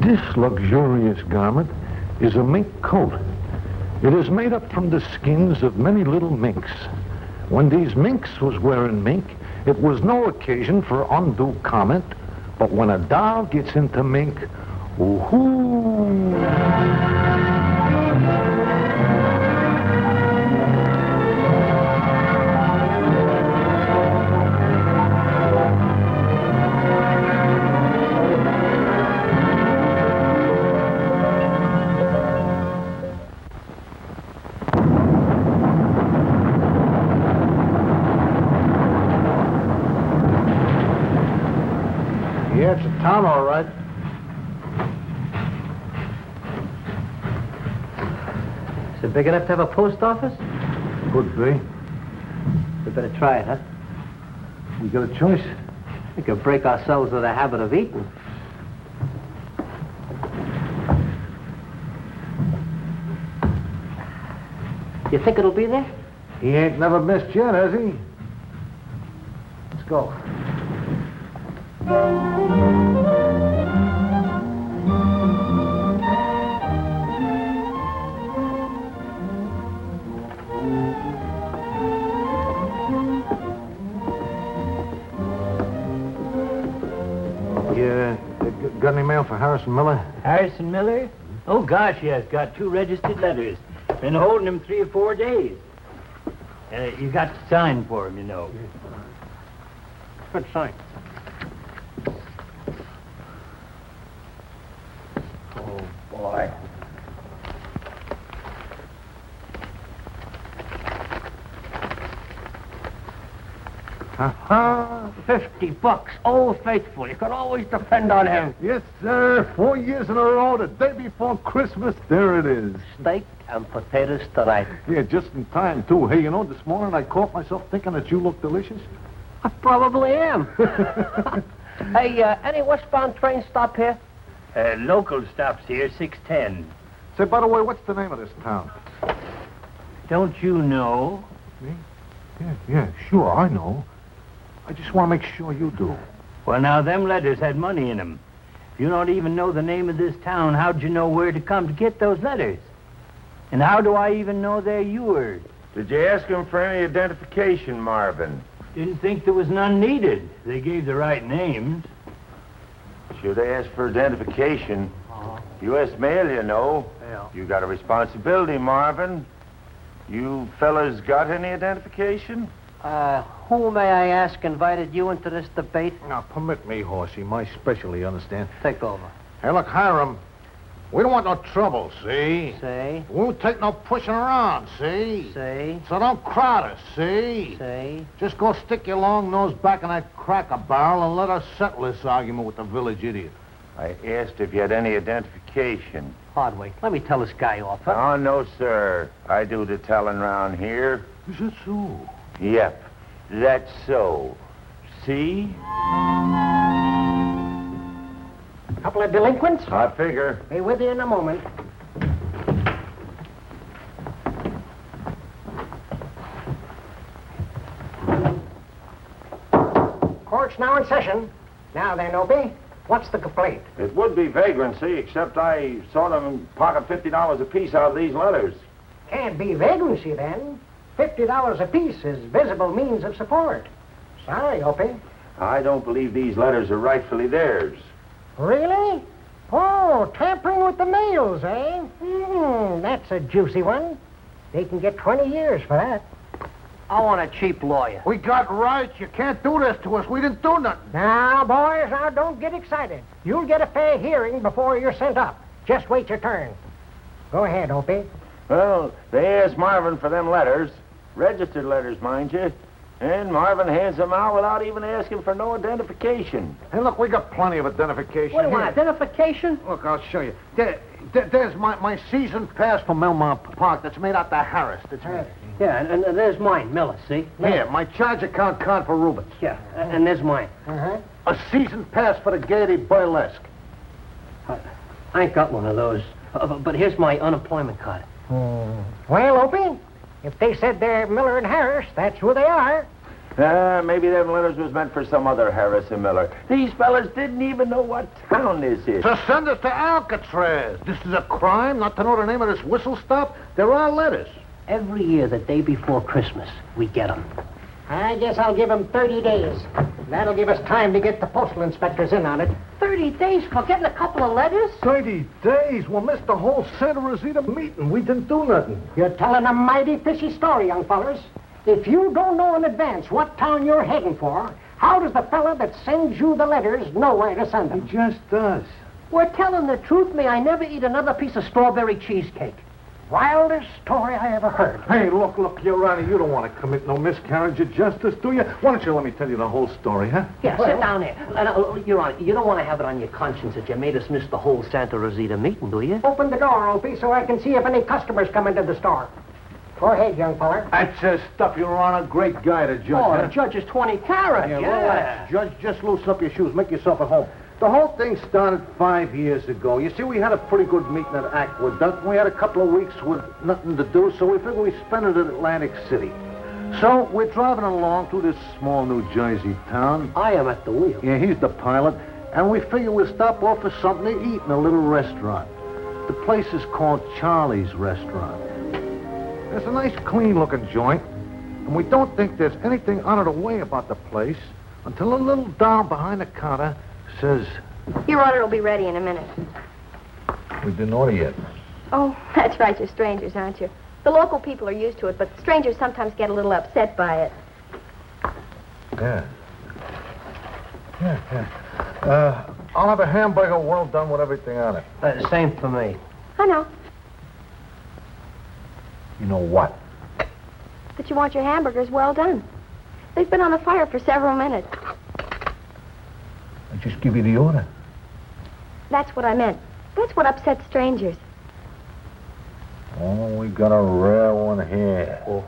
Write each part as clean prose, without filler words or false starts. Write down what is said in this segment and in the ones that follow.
This luxurious garment is a mink coat. It is made up from the skins of many little minks. When these minks was wearing mink, it was no occasion for undue comment, but when a doll gets into mink, ooh-hoo! Yeah, it's a town, all right. Is it big enough to have a post office? Could be. We better try it, huh? We got a choice. We could break ourselves of the habit of eating. You think it'll be there? He ain't never missed yet, has he? Let's go. Got any mail for Harrison Miller? Harrison Miller? Oh, gosh, yes. Got 2 registered letters. Been holding him 3 or 4 days. You got to sign for him, you know. Good sign. Oh, boy. $50. Old Faithful. You can always depend on him. Yes, sir. 4 years in a row. The day before Christmas, there it is. Steak and potatoes tonight. Yeah, just in time, too. Hey, you know, this morning I caught myself thinking that you look delicious. I probably am. Hey, any westbound train stop here? Local stops here, 6:10. Say, by the way, what's the name of this town? Don't you know? Me? Yeah, sure, I know. I just want to make sure you do. Well, now, them letters had money in them. If you don't even know the name of this town, how'd you know where to come to get those letters? And how do I even know they're yours? Did you ask him for any identification, Marvin? Didn't think there was none needed. They gave the right names. Should have asked for identification. U.S. mail, you know. Yeah. You got a responsibility, Marvin. You fellas got any identification? Who, may I ask, invited you into this debate? Now, permit me, Horsey. My specialty, you understand? Take over. Hey, look, Hiram. We don't want no trouble, see? Say. We won't take no pushing around, see? Say. So don't crowd us, see? Say. Just go stick your long nose back in that cracker barrel and let us settle this argument with the village idiot. I asked if you had any identification. Hardwick, let me tell this guy off, huh? Oh, no, sir. I do the telling round here. Is that so? Yep, that's so. See? Couple of delinquents? I figure. Be with you in a moment. Court's now in session. Now then, Opie, what's the complaint? It would be vagrancy, except I saw them pocket $50 apiece out of these letters. Can't be vagrancy, then. $50 apiece is visible means of support. Sorry, Opie. I don't believe these letters are rightfully theirs. Really? Oh, tampering with the mails, eh? That's a juicy one. They can get 20 years for that. I want a cheap lawyer. We got rights. You can't do this to us. We didn't do nothing. Now, boys, now don't get excited. You'll get a fair hearing before you're sent up. Just wait your turn. Go ahead, Opie. Well, they asked Marvin for them letters. Registered letters, mind you. And Marvin hands them out without even asking for no identification. Hey, look, we got plenty of identification. What do you here. want, identification? Look, I'll show you. There's my season pass for Melmont Park that's made out to Harris. That's me. Yeah, and there's mine, Miller, see? Here, my charge account card for Rubens. Yeah, and there's mine. Uh-huh. A season pass for the Gaiety Burlesque. I ain't got one of those. But here's my unemployment card. Well, Opie, if they said they're Miller and Harris, that's who they are. Maybe them letters was meant for some other Harris and Miller. These fellas didn't even know what town this is. To send us to Alcatraz. This is a crime not to know the name of this whistle stop. There are letters. Every year, the day before Christmas, we get them. I guess I'll give them 30 days. That'll give us time to get the postal inspectors in on it. 30 days for getting a couple of letters? 30 days? We'll miss the whole Santa Rosita meeting. We didn't do nothing. You're telling a mighty fishy story, young fellers. If you don't know in advance what town you're heading for, how does the fella that sends you the letters know where to send them? He just does. We're telling the truth. May I never eat another piece of strawberry cheesecake. Wildest story I ever heard. Hey, look, Your Honor, you don't want to commit no miscarriage of justice, do you? Why don't you let me tell you the whole story, huh? Yeah, sit down there. Your Honor, you don't want to have it on your conscience that you made us miss the whole Santa Rosita meeting, do you? Open the door, Opie, so I can see if any customers come into the store. Go ahead, young feller. That's stuff, Your Honor. Great guy, the judge. Oh, the judge is 20 carat. Yeah, relax, Judge. Just loosen up your shoes. Make yourself at home. The whole thing started 5 years ago. You see, we had a pretty good meeting at Aqueduct. We had a couple of weeks with nothing to do, so we figured we'd spend it at Atlantic City. So we're driving along through this small New Jersey town. I am at the wheel. Yeah, he's the pilot. And we figure we'll stop off for something to eat in a little restaurant. The place is called Charlie's Restaurant. It's a nice, clean-looking joint, and we don't think there's anything out of the way about the place until a little down behind the counter says... Your order will be ready in a minute. We didn't order yet. Oh, that's right. You're strangers, aren't you? The local people are used to it, but strangers sometimes get a little upset by it. Yeah. I'll have a hamburger well done with everything on it. Same for me. I know. You know what? But you want your hamburgers well done. They've been on the fire for several minutes. I just give you the order. That's what I meant. That's what upsets strangers. Oh, we got a rare one here. Oh.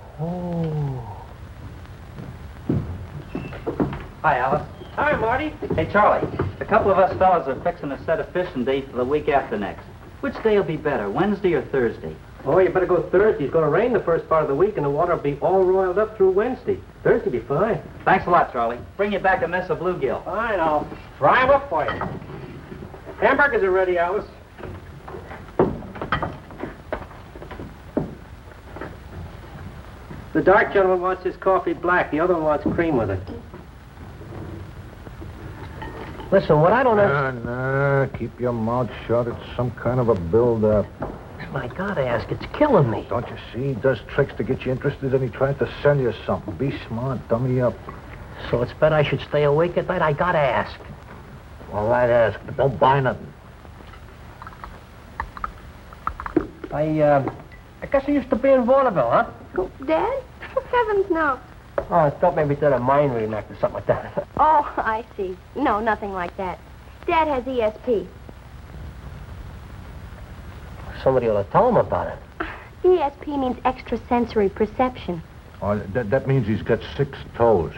Hi, Alice. Hi, Marty. Hey, Charlie. A couple of us fellas are fixing to set a fishing date for the week after next. Which day will be better, Wednesday or Thursday? Oh, you better go Thursday. It's going to rain the first part of the week, and the water will be all roiled up through Wednesday. Thursday will be fine. Thanks a lot, Charlie. Bring you back a mess of bluegill. Fine, I'll fry 'em up for you. Hamburgers are ready, Alice. The dark gentleman wants his coffee black. The other one wants cream with it. Listen, what I don't know... Keep your mouth shut. It's some kind of a build-up. I gotta ask, it's killing me. Don't you see? He does tricks to get you interested, and he tries to sell you something. Be smart, dummy up. So it's better I should stay awake at night? I gotta ask. All right, ask, but don't buy nothing. I guess I used to be in vaudeville, huh? Oh, Dad? Heavens, no. Oh, I thought maybe did a mind reenact or something like that. Oh, I see. No, nothing like that. Dad has E.S.P. Somebody ought to tell him about it. E.S.P. means extrasensory perception. Oh, that means he's got 6 toes.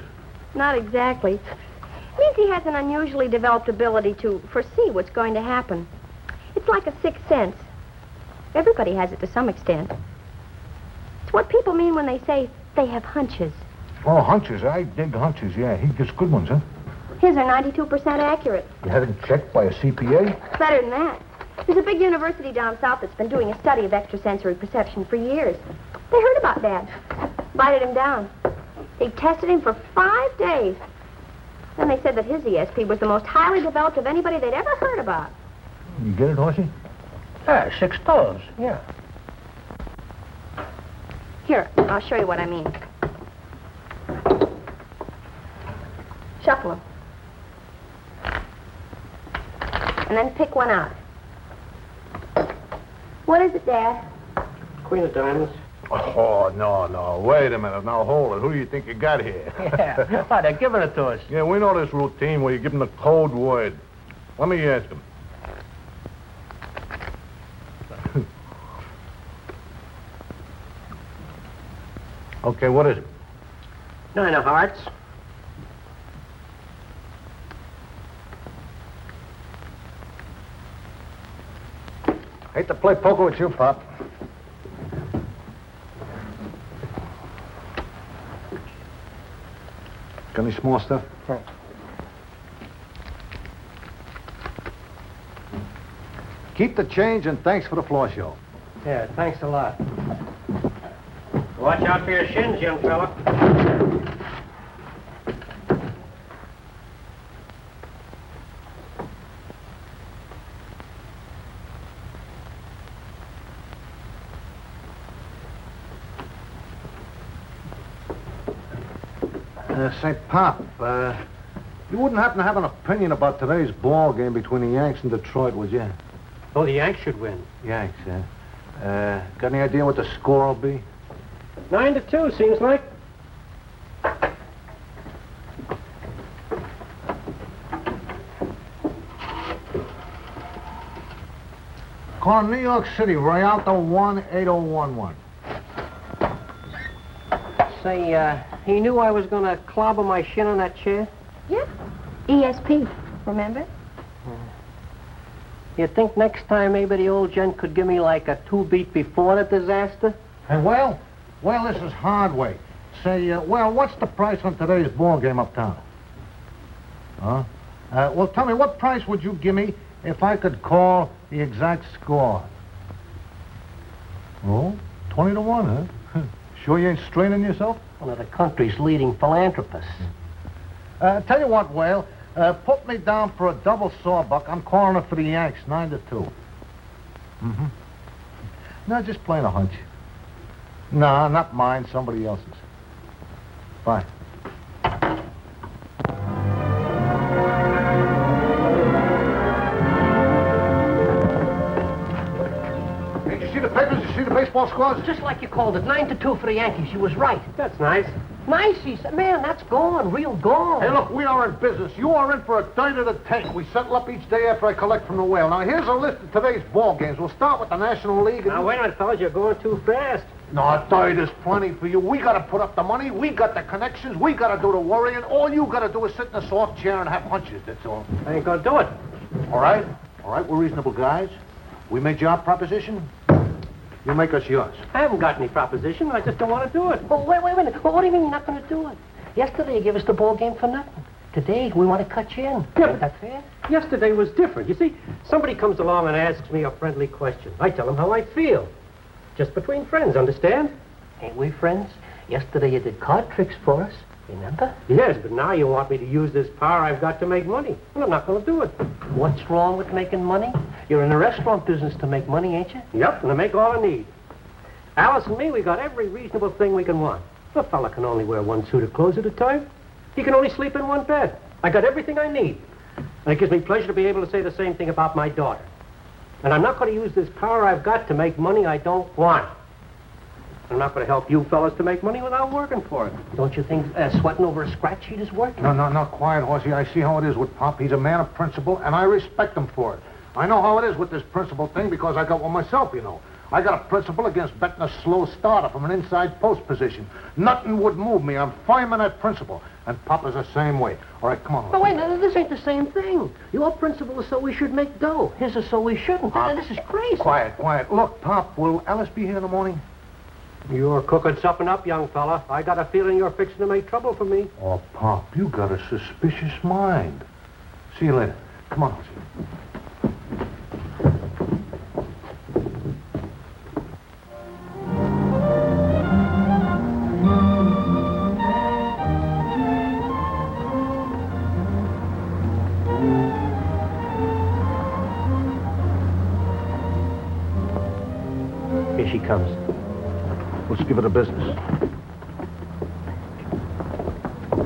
Not exactly. It means he has an unusually developed ability to foresee what's going to happen. It's like a sixth sense. Everybody has it to some extent. It's what people mean when they say they have hunches. Oh, hunches. I dig hunches, yeah. He gets good ones, huh? His are 92% accurate. You had him checked by a CPA? Better than that. There's a big university down south that's been doing a study of extrasensory perception for years. They heard about Dad. Invited him down. They tested him for 5 days. Then they said that his ESP was the most highly developed of anybody they'd ever heard about. You get it, Horsey? Yeah, 6 toes, yeah. Here, I'll show you what I mean. Shuffle them. And then pick one out. What is it, Dad? Queen of diamonds. Oh, no. Wait a minute. Now, hold it. Who do you think you got here? Yeah, oh, they're giving it to us. Yeah, we know this routine where you give them the code word. Let me ask them. Okay, what is it? 9 of hearts. Hate to play poker with you, Pop. Got any small stuff? Sure. Keep the change and thanks for the floor show. Yeah, thanks a lot. Watch out for your shins, young fella. Say, Pop, you wouldn't happen to have an opinion about today's ball game between the Yanks and Detroit, would you? Oh, the Yanks should win. Yanks, yeah. Got any idea what the score will be? 9-2, seems like. Call New York City, Rialto 18011. Say, he knew I was gonna clobber my shin on that chair? Yeah. E.S.P. Remember? You think next time maybe the old gent could give me like a 2-beat before the disaster? Hey, well, this is Hardwick. Say, what's the price on today's ball game uptown? Huh? Well, tell me, what price would you give me if I could call the exact score? Oh, 20-1, huh? Sure you ain't straining yourself? One of the country's leading philanthropists. Tell you what, Whale, put me down for a double sawbuck. I'm calling it for the Yanks, 9-2. Mm-hmm. No, just playing a hunch. No, not mine, somebody else's. Bye. Hey, did you see the papers? Did you see the baseball scores? Just like you called it, 9-2 for the Yankees. You was right. That's nice. Nice, he said. Man, that's gone, real gone. Hey, look, we are in business. You are in for a dime to the tank. We settle up each day after I collect from the whale. Now, here's a list of today's ball games. We'll start with the National League. Now, wait a minute, fellas. You're going too fast. No, I tell you, there's plenty for you. We got to put up the money. We got the connections. We got to do the worrying. All you got to do is sit in a soft chair and have hunches, that's all. I ain't gonna do it. All right, we're reasonable guys. We made you our proposition. You make us yours. I haven't got any proposition. I just don't want to do it. Well, wait a minute. Well, what do you mean you're not going to do it? Yesterday you gave us the ball game for nothing. Today we want to cut you in. Yeah, that's fair. Yesterday was different. You see, somebody comes along and asks me a friendly question. I tell them how I feel. Just between friends, understand? Ain't we friends? Yesterday you did card tricks for us. Remember? Yes, but now you want me to use this power I've got to make money. Well, I'm not going to do it. What's wrong with making money? You're in the restaurant business to make money, ain't you? Yep, and I make all I need. Alice and me, we got every reasonable thing we can want. A fella can only wear one suit of clothes at a time. He can only sleep in one bed. I got everything I need. And it gives me pleasure to be able to say the same thing about my daughter. And I'm not going to use this power I've got to make money I don't want. I'm not going to help you fellas to make money without working for it. Don't you think sweating over a scratch sheet is work? No, quiet, Horsey. I see how it is with Pop. He's a man of principle, and I respect him for it. I know how it is with this principle thing because I got one myself, you know. I got a principle against betting a slow starter from an inside post position. Nothing would move me. I'm firm on that principle. And Pop is the same way. All right, come on. But wait, this ain't the same thing. Your principle is so we should make dough. His is so we shouldn't. This is crazy. Quiet. Look, Pop, will Alice be here in the morning? You're cooking something up, young fella. I got a feeling you're fixing to make trouble for me. Oh, Pop, you got a suspicious mind. See you later. Come on, Horsey. Here she comes. Let's give it a business.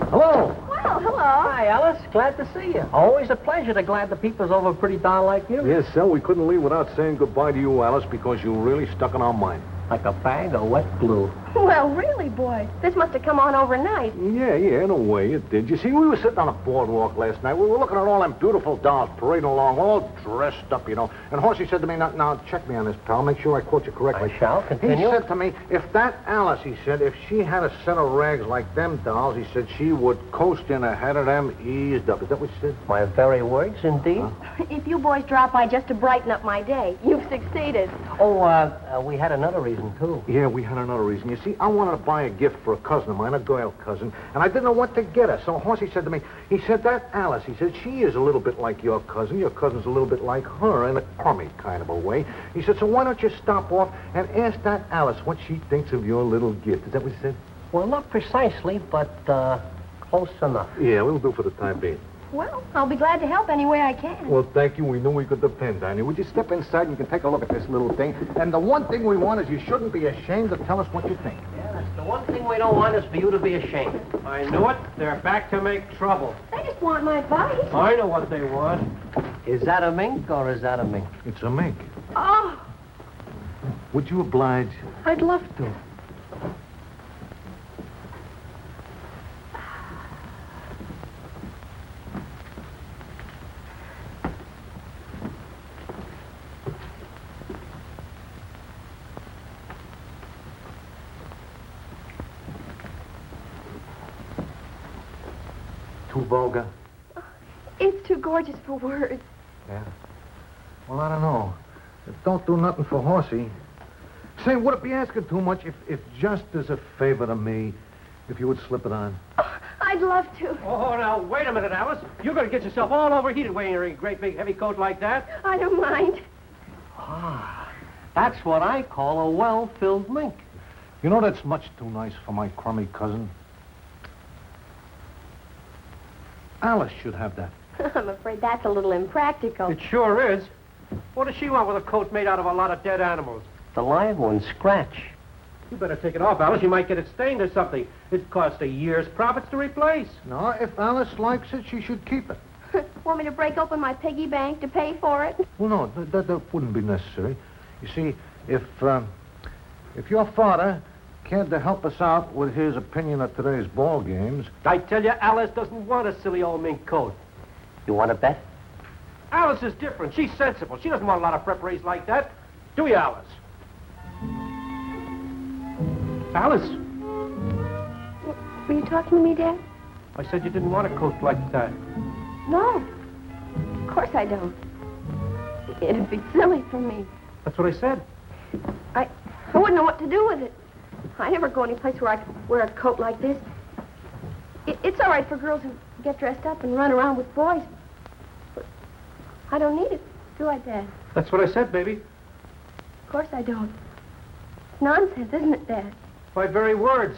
Hello. Well, hello. Hi, Alice. Glad to see you. Always a pleasure to glad the people's over a pretty doll like you. Yes, sir, we couldn't leave without saying goodbye to you, Alice, because you really stuck in our mind. Like a bag of wet glue. Well, really, boys. This must have come on overnight. Yeah, in a way it did. You see, we were sitting on a boardwalk last night. We were looking at all them beautiful dolls parading along, all dressed up, you know. And Horsey said to me, now check me on this, pal. Make sure I quote you correctly. I shall. Continue. He said to me, if that Alice, he said, if she had a set of rags like them dolls, he said she would coast in ahead of them eased up. Is that what you said? My very words, indeed. If you boys drop by just to brighten up my day, you've succeeded. Oh, we had another reason, too. Yeah, we had another reason. You see, I wanted to buy a gift for a cousin of mine, a girl cousin, and I didn't know what to get her. So Horsey said to me, he said, that Alice, he said, she is a little bit like your cousin. Your cousin's a little bit like her in a crummy kind of a way. He said, so why don't you stop off and ask that Alice what she thinks of your little gift? Is that what he said? Well, not precisely, but close enough. Yeah, we'll do for the time being. Well, I'll be glad to help any way I can. Well, thank you. We knew we could depend on you. Would you step inside and you can take a look at this little thing? And the one thing we want is you shouldn't be ashamed to tell us what you think. Yeah, that's the one thing we don't want is for you to be ashamed. I knew it. They're back to make trouble. They just want my advice. I know what they want. Is that a mink or is that a mink? It's a mink. Oh, Would you oblige? I'd love to. Too vulgar? it's too gorgeous for words. Yeah. Well, I don't know. It don't do nothing for Horsey. Say, would it be asking too much if just as a favor to me, if you would slip it on? Oh, I'd love to. Oh, now, wait a minute, Alice. You're going to get yourself all overheated wearing a great big heavy coat like that. I don't mind. Ah, that's what I call a well-filled mink. You know, that's much too nice for my crummy cousin. Alice should have that. I'm afraid that's a little impractical. It sure is. What does she want with a coat made out of a lot of dead animals? The live ones scratch. You better take it off, Alice. You might get it stained or something. It costs a year's profits to replace. No, if Alice likes it, she should keep it. Want me to break open my piggy bank to pay for it? Well, no, that wouldn't be necessary. You see, if your father cared to help us out with his opinion of today's ball games... I tell you, Alice doesn't want a silly old mink coat. You want to bet? Alice is different. She's sensible. She doesn't want a lot of fripperies like that. Do you, Alice? Alice? Were you talking to me, Dad? I said you didn't want a coat like that. No. Of course I don't. It'd be silly for me. That's what I said. I wouldn't know what to do with it. I never go any place where I could wear a coat like this. It's all right for girls who get dressed up and run around with boys. But I don't need it, do I, Dad? That's what I said, baby. Of course I don't. It's nonsense, isn't it, Dad? My very words.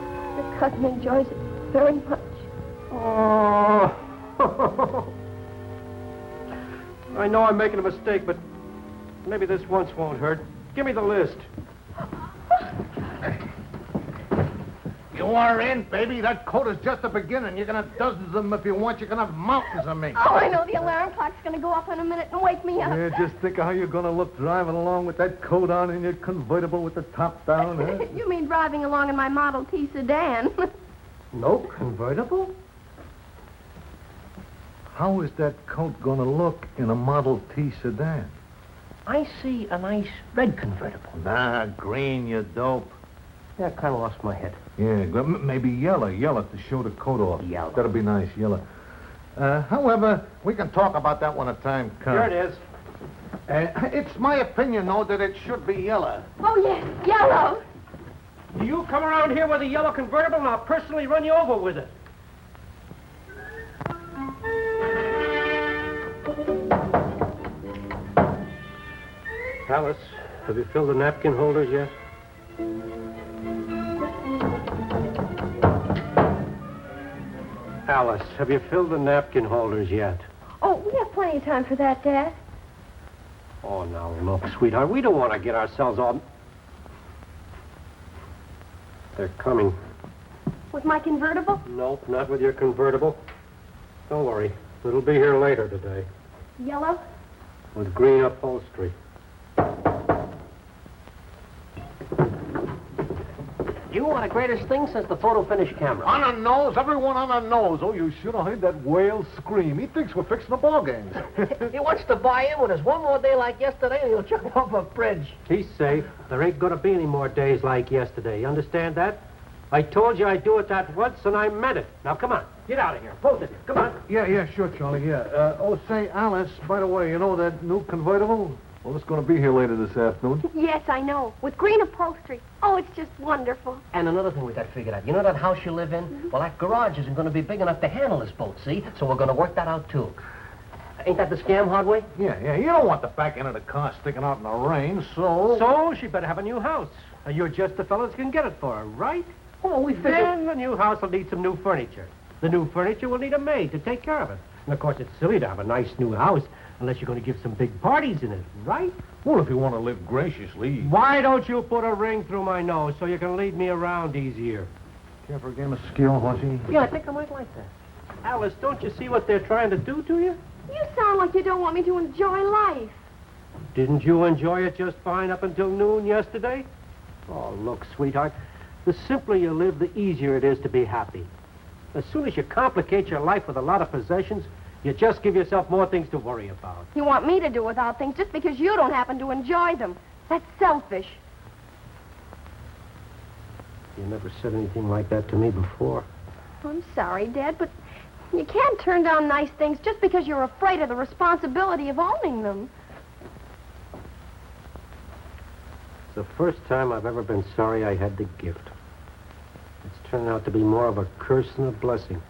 Your cousin enjoys it very much. Oh. I know I'm making a mistake, but maybe this once won't hurt. Give me the list. You are in, baby. That coat is just the beginning. You can have dozens of them if you want. You can have mountains of me. Oh, I know. The alarm clock's going to go off in a minute and wake me up. Yeah, just think of how you're going to look driving along with that coat on in your convertible with the top down, huh? You mean driving along in my Model T sedan? No convertible? How is that coat going to look in a Model T sedan? I see a nice red convertible. Nah, green, you dope. Yeah, I kind of lost my head. Yeah, maybe yellow to show the coat off. Yellow. That'll be nice, yellow. However, we can talk about that when the time comes. Here it is. It's my opinion, though, that it should be yellow. Oh, yes, yellow. You come around here with a yellow convertible, and I'll personally run you over with it. Alice, have you filled the napkin holders yet? Alice, have you filled the napkin holders yet? Oh, we have plenty of time for that, Dad. Oh, now, look, sweetheart, we don't want to get ourselves all... They're coming. With my convertible? Nope, not with your convertible. Don't worry. It'll be here later today. Yellow? With green upholstery. You want the greatest thing since the photo finish camera. On the nose, everyone on the nose. Oh, you should have heard that whale scream. He thinks we're fixing the ball games. He wants to buy in when there's one more day like yesterday and he'll jump off a bridge. He's safe. There ain't going to be any more days like yesterday. You understand that? I told you I'd do it that once and I meant it. Now, come on. Get out of here. Both of you. Come on. Yeah, sure, Charlie, yeah. Say, Alice, by the way, you know that new convertible? Well, it's going to be here later this afternoon. Yes, I know. With green upholstery. Oh, it's just wonderful. And another thing we got figured out. You know that house you live in? Mm-hmm. Well, that garage isn't going to be big enough to handle this boat, see? So we're going to work that out, too. Ain't that the scam, Hardwick? Yeah. You don't want the back end of the car sticking out in the rain, so... So she better have a new house. And you're just the fellas can get it for her, right? Oh, we figured... Then the new house will need some new furniture. The new furniture will need a maid to take care of it. And, of course, it's silly to have a nice new house unless you're going to give some big parties in it, right? Well, if you want to live graciously... Why don't you put a ring through my nose so you can lead me around easier? Care for a game of skill, Horsey? Yeah, I think I might like that. Alice, don't you see what they're trying to do to you? You sound like you don't want me to enjoy life. Didn't you enjoy it just fine up until noon yesterday? Oh, look, sweetheart, the simpler you live, the easier it is to be happy. As soon as you complicate your life with a lot of possessions, you just give yourself more things to worry about. You want me to do without things just because you don't happen to enjoy them. That's selfish. You never said anything like that to me before. I'm sorry, Dad, but you can't turn down nice things just because you're afraid of the responsibility of owning them. It's the first time I've ever been sorry I had the gift. It's turned out to be more of a curse than a blessing.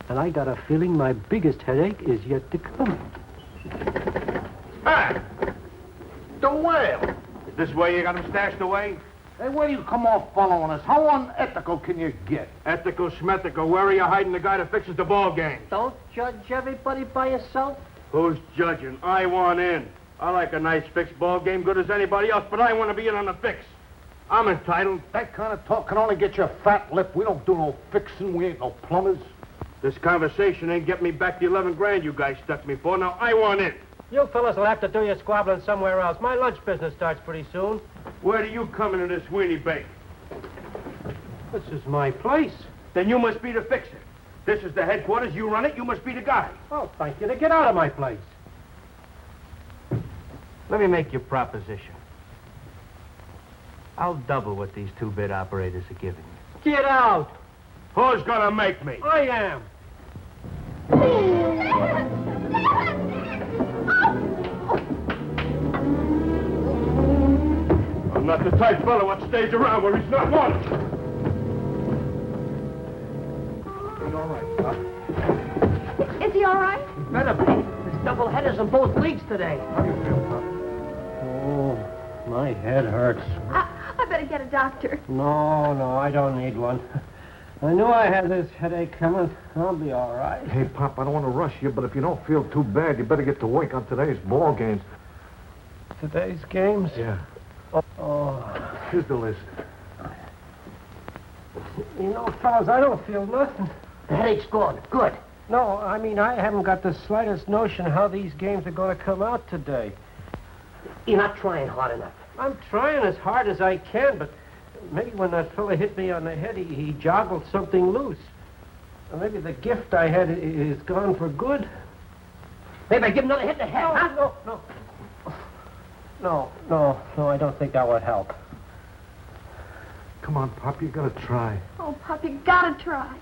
And I got a feeling my biggest headache is yet to come. Hey! The whale! Is this where you got him stashed away? Hey, where do you come off following us? How unethical can you get? Ethical schmethical. Where are you hiding the guy that fixes the ball game? Don't judge everybody by yourself. Who's judging? I want in. I like a nice fixed ball game good as anybody else, but I want to be in on the fix. I'm entitled. That kind of talk can only get your fat lip. We don't do no fixing. We ain't no plumbers. This conversation ain't get me back the 11 grand you guys stuck me for. Now I want in. You fellas will have to do your squabbling somewhere else. My lunch business starts pretty soon. Where do you come into this Sweeney bake? This is my place. Then you must be the fixer. This is the headquarters. You run it. You must be the guy. Oh, thank you to get out of my place. Let me make you a proposition. I'll double what these two-bit operators are giving you. Get out! Who's gonna make me? I am. I'm not the type fellow what stays around where he's not wanted. He's all right, Pop. Is he all right? Better be. There's double headers in both leagues today. How do you feel, Pop? Oh, my head hurts. I better get a doctor. No, I don't need one. I knew I had this headache coming. I'll be all right. Hey, Pop, I don't want to rush you, but if you don't feel too bad, you better get to work on today's ball games. Today's games? Yeah. Oh. Here's the list. You know, fellas, I don't feel nothing. The headache's gone. Good. No, I mean, I haven't got the slightest notion how these games are going to come out today. You're not trying hard enough. I'm trying as hard as I can, but maybe when that fella hit me on the head, he joggled something loose. Or maybe the gift I had is gone for good. Maybe I give him another hit in the head, huh? No, I don't think that would help. Come on, Pop, you gotta try. Oh, Pop, you gotta try.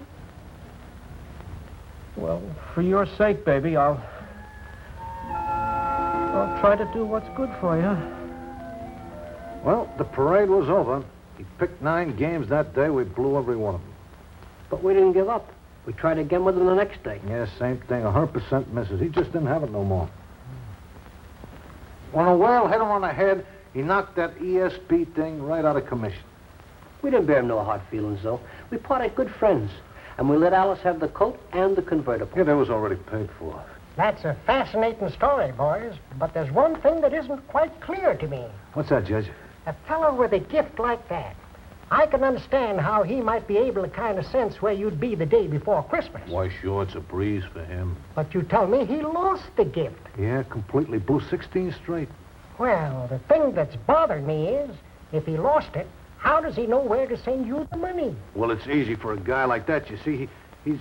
Well, for your sake, baby, I'll try to do what's good for you. Well, the parade was over. He picked 9 games that day. We blew every one of them. But we didn't give up. We tried again with him the next day. Yeah, same thing. 100% misses. He just didn't have it no more. When a whale hit him on the head, he knocked that E.S.P thing right out of commission. We didn't bear him no hard feelings, though. We parted good friends. And we let Alice have the coat and the convertible. Yeah, that was already paid for. That's a fascinating story, boys. But there's one thing that isn't quite clear to me. What's that, Judge? A fellow with a gift like that, I can understand how he might be able to kind of sense where you'd be the day before Christmas. Why, sure, it's a breeze for him. But you tell me he lost the gift. Yeah, completely. Blew 16 straight. Well, the thing that's bothered me is, if he lost it, how does he know where to send you the money? Well, it's easy for a guy like that. You see, he's...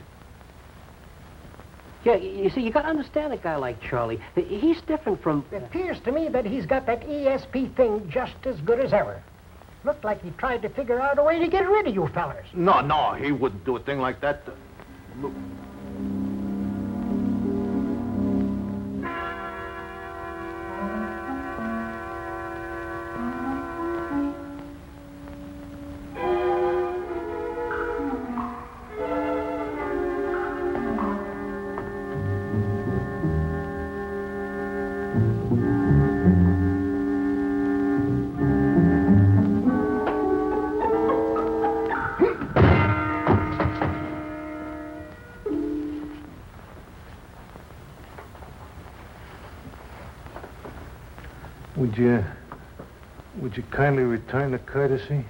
Yeah, you see, you got to understand a guy like Charlie. He's different from... It appears to me that he's got that ESP thing just as good as ever. Looked like he tried to figure out a way to get rid of you fellers. No, he wouldn't do a thing like that. Would you kindly return the courtesy?